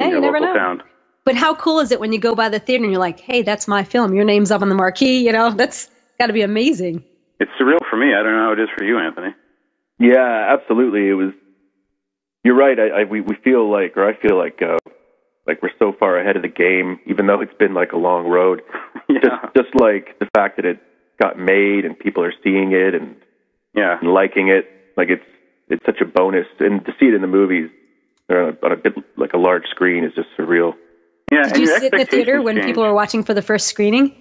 in your never local know. town. But how cool is it when you go by the theater and you're like, hey, that's my film. Your name's up on the marquee. That's got to be amazing. It's surreal for me. I don't know how it is for you, Anthony. Yeah, absolutely. It was. You're right. We feel like, or I feel like we're so far ahead of the game, even though it's been like a long road. Yeah. Just like the fact that it got made and people are seeing it and liking it. Like it's such a bonus, and to see it in the movies on a bit like a large screen is just surreal. Yeah. Did you sit in the theater when people were watching for the first screening?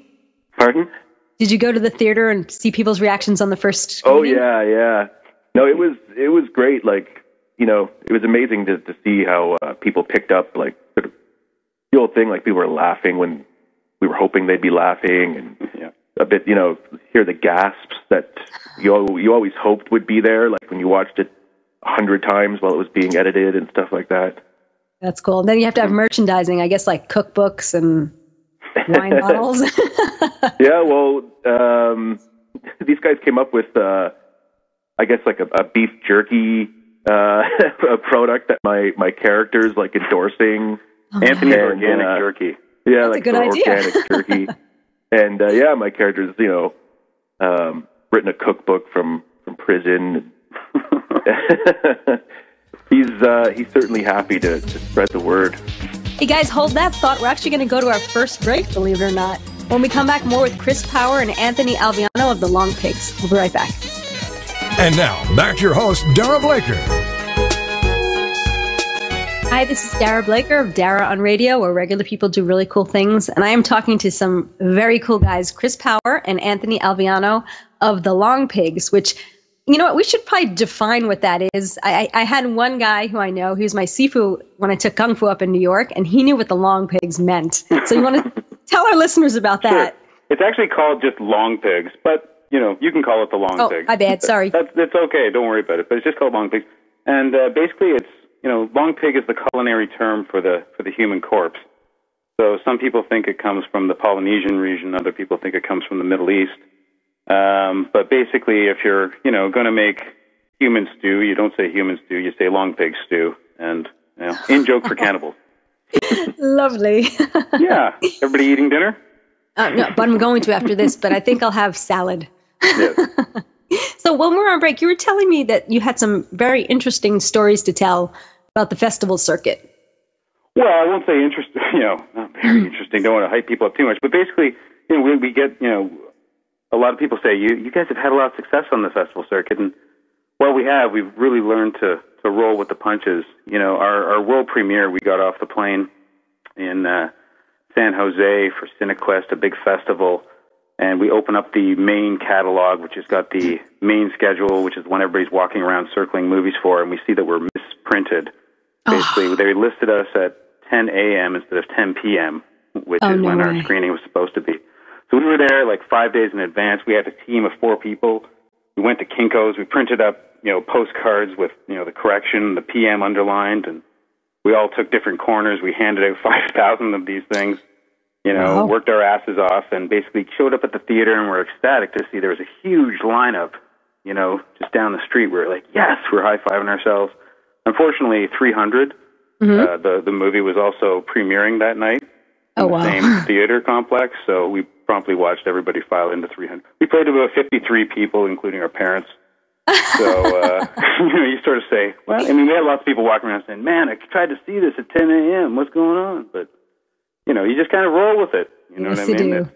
Pardon? Did you go to the theater and see people's reactions on the first screening? Oh yeah. No, it was great. Like, it was amazing to see how people picked up like sort of the old thing. Like people were laughing when we were hoping they'd be laughing, and a bit, hear the gasps that you always hoped would be there. Like when you watched it 100 times while it was being edited and stuff like that. That's cool. And then you have to have merchandising, I guess, like cookbooks and wine bottles. Yeah, well, these guys came up with, I guess, like a beef jerky a product that my character's like endorsing. Anthony's organic jerky. Yeah, that's like a good idea. Organic jerky. And my character's, written a cookbook from prison. He's certainly happy to spread the word. Hey guys, hold that thought. We're actually going to go to our first break, believe it or not. When we come back, more with Chris Power and Anthony Alviano of the Long Pigs. We'll be right back. And now, back to your host, Dara Blaker. Hi, this is Dara Blaker of Dara on Radio, where regular people do really cool things. And I am talking to some very cool guys, Chris Power and Anthony Alviano of the Long Pigs, which, you know what, we should probably define what that is. I had one guy who I know, he was my sifu when I took Kung Fu up in New York, and he knew what the Long Pigs meant. So you want to tell our listeners about that? Sure. It's actually called just Long Pigs, but, you can call it the Long Pigs. Oh, my bad, sorry. It's okay, don't worry about it, but it's just called Long Pigs. And basically it's, long pig is the culinary term for the human corpse. So some people think it comes from the Polynesian region, other people think it comes from the Middle East. But basically, if you're, going to make human stew, you don't say human stew, you say long pig stew. And, in joke for cannibals. Lovely. Yeah. Everybody eating dinner? No, but I'm going to after this, but I think I'll have salad. Yes. So when we were on break, you were telling me that you had some very interesting stories to tell about the festival circuit. Well, I won't say interesting, not very interesting. Don't want to hype people up too much. But basically, we get, a lot of people say, you guys have had a lot of success on the festival circuit. And, well, we have. We've really learned to roll with the punches. Our world premiere, we got off the plane in San Jose for CineQuest, a big festival. And we open up the main catalog, which has got the main schedule, which is when everybody's walking around circling movies for, and we see that we're misprinted. Basically, they listed us at 10 a.m. instead of 10 p.m., which is when our screening was supposed to be. So we were there like 5 days in advance. We had a team of 4 people. We went to Kinko's. We printed up, postcards with, the correction, the PM underlined, and we all took different corners. We handed out 5,000 of these things. Worked our asses off and basically showed up at the theater and were ecstatic to see there was a huge lineup, just down the street. We were like, yes, we're high-fiving ourselves. Unfortunately, 300, the movie was also premiering that night in the same theater complex, so we promptly watched everybody file into 300. We played about 53 people, including our parents. So, you sort of say, well, we had lots of people walking around saying, man, I tried to see this at 10 a.m., what's going on? But you just kind of roll with it. You know what I mean? Do.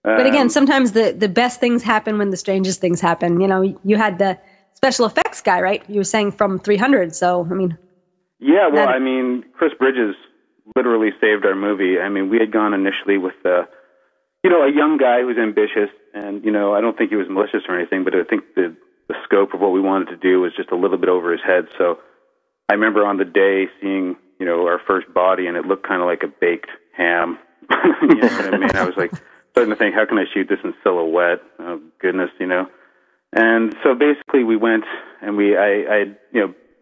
But again, sometimes the best things happen when the strangest things happen. You had the special effects guy, right? You were saying from 300, so, Yeah, well, Chris Bridges literally saved our movie. We had gone initially with, a young guy who was ambitious, and, I don't think he was malicious or anything, but I think the scope of what we wanted to do was just a little bit over his head. So I remember on the day seeing, our first body, and it looked kind of like a baked ham. You know what I mean? I was like starting to think, how can I shoot this in silhouette? Oh, goodness, And so basically we went and I had,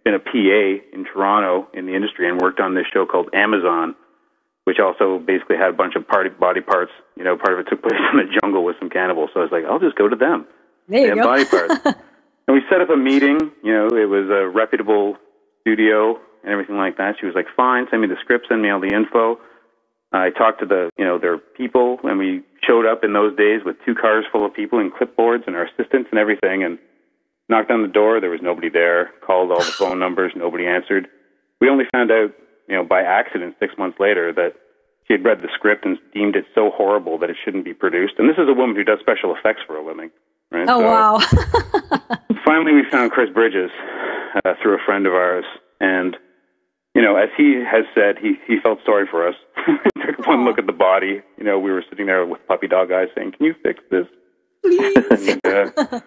been a PA in Toronto in the industry and worked on this show called Amazon, which also basically had a bunch of body parts. Part of it took place in the jungle with some cannibals. So I was like, I'll just go to them. There you go. Body parts. And we set up a meeting. It was a reputable studio. and everything like that. She was like, fine, send me the script, send me all the info. I talked to their people, and we showed up in those days with 2 cars full of people and clipboards and our assistants and everything, and knocked on the door. There was nobody there. Called all the phone numbers. Nobody answered. We only found out, by accident 6 months later that she had read the script and deemed it so horrible that it shouldn't be produced. And this is a woman who does special effects for a living. Right? Oh, wow. Finally, we found Chris Bridges through a friend of ours. And, as he has said, he felt sorry for us. He took one look at the body. We were sitting there with puppy dog eyes saying, can you fix this? Please. And,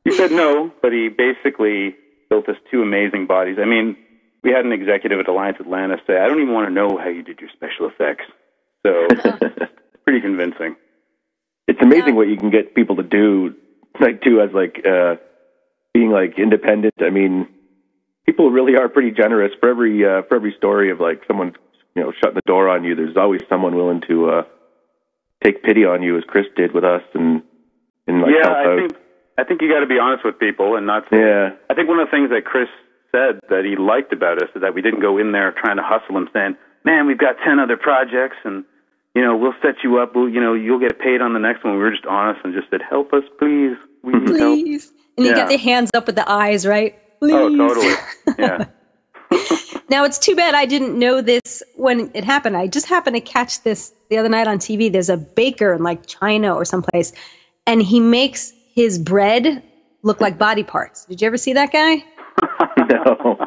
he said no, but he basically built us 2 amazing bodies. I mean, we had an executive at Alliance Atlanta say, I don't even want to know how you did your special effects. So, pretty convincing. It's amazing what you can get people to do, too, as being independent. I mean, people really are pretty generous. For every story of someone shutting the door on you, there's always someone willing to take pity on you, as Chris did with us, and help out. I think you got to be honest with people and not say. Yeah. I think one of the things that Chris said that he liked about us is that we didn't go in there trying to hustle him, saying, "Man, we've got 10 other projects, and we'll set you up. You'll get paid on the next one." We were just honest and just said, "Help us, please. We need help." Please. And you got the hands up with the eyes, right? Please. Oh, totally. Yeah. Now, it's too bad I didn't know this when it happened. I just happened to catch this the other night on TV. There's a baker in China or someplace, and he makes his bread look like body parts. Did you ever see that guy? No.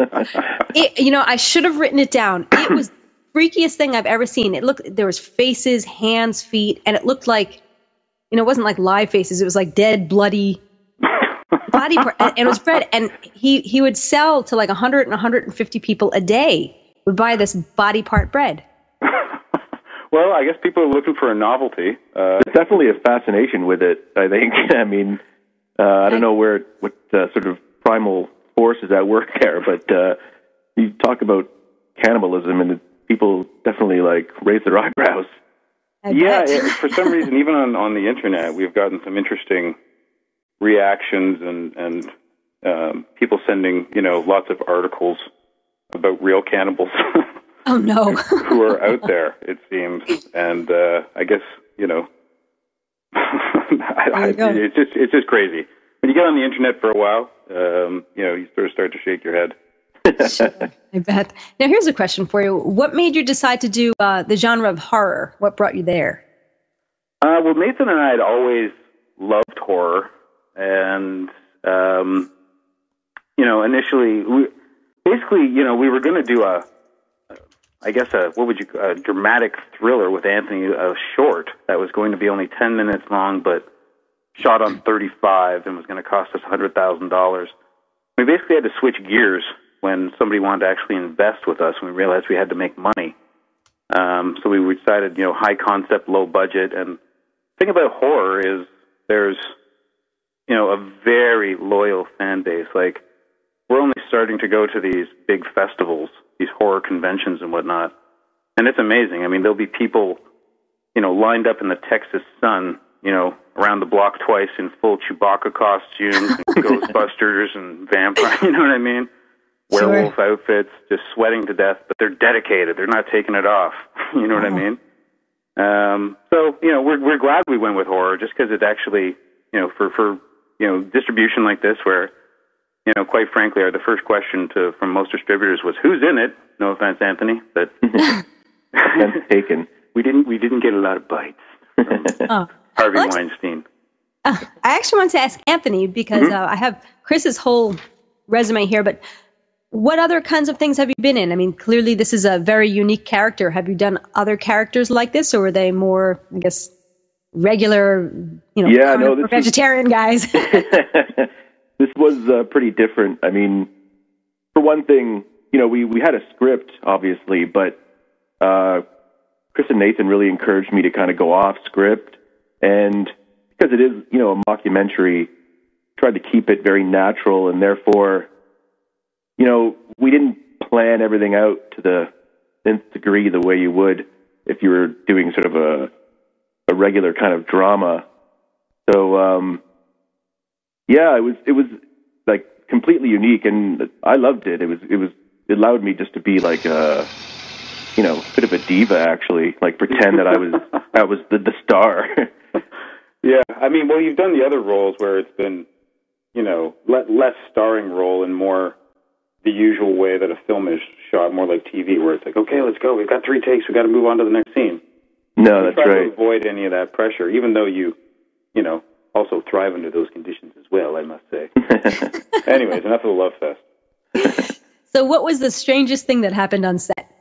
I should have written it down. It was the freakiest thing I've ever seen. There was faces, hands, feet, and it looked like, it wasn't like live faces. It was like dead, bloody body part. And it was bread. And he would sell to 100 and 150 people a day would buy this body part bread. Well, I guess people are looking for a novelty. There's definitely a fascination with it, I think. I mean, I don't know what sort of primal force is at work there, but you talk about cannibalism, and people definitely raise their eyebrows. For some reason, even on the internet, we've gotten some interesting reactions and people sending lots of articles about real cannibals. Oh no! Who are out there, it seems, and I guess it's just crazy. When you get on the internet for a while, you sort of start to shake your head. Sure, I bet. Now, here's a question for you: what made you decide to do the genre of horror? What brought you there? Well, Nathan and I had always loved horror, and initially, we were going to do a dramatic thriller with Anthony, a short that was going to be only 10 minutes long, but shot on 35 and was going to cost us $100,000. We basically had to switch gears when somebody wanted to actually invest with us, and we realized we had to make money. So we decided, high concept, low budget. And the thing about horror is there's, a very loyal fan base. We're only starting to go to these big festivals, these horror conventions and whatnot. And it's amazing. I mean, there'll be people, lined up in the Texas sun, around the block twice in full Chewbacca costumes and Ghostbusters and vampire, you know what I mean? Sure. Werewolf outfits, just sweating to death, but they're dedicated. They're not taking it off. You know what I mean? So, we're glad we went with horror just because it actually, for distribution like this where, quite frankly, the first question from most distributors was, who's in it? No offense, Anthony, but that's taken. We didn't get a lot of bites from Harvey Weinstein. I actually wanted to ask Anthony because I have Chris's whole resume here, but what other kinds of things have you been in? I mean, clearly this is a very unique character. Have you done other characters like this, or were they more, I guess, regular, vegetarian guys? This was pretty different. I mean, for one thing, we had a script, obviously, but Chris and Nathan really encouraged me to kind of go off script. And because it is, a mockumentary, tried to keep it very natural, and therefore, we didn't plan everything out to the nth degree the way you would if you were doing sort of a regular kind of drama. So, it was completely unique, and I loved it. It was it allowed me just to be like a, you know, bit of a diva, actually, like pretend that I was the star. Yeah, I mean, well, you've done the other roles where it's been, you know, less starring role and more the usual way that a film is shot, more like TV, where it's like, okay, let's go. We've got 3 takes. We've got to move on to the next scene. No, that's try right. to avoid any of that pressure, even though you know, also thrive under those conditions as well, I must say. Anyways, enough of the love fest. So what was the strangest thing that happened on set?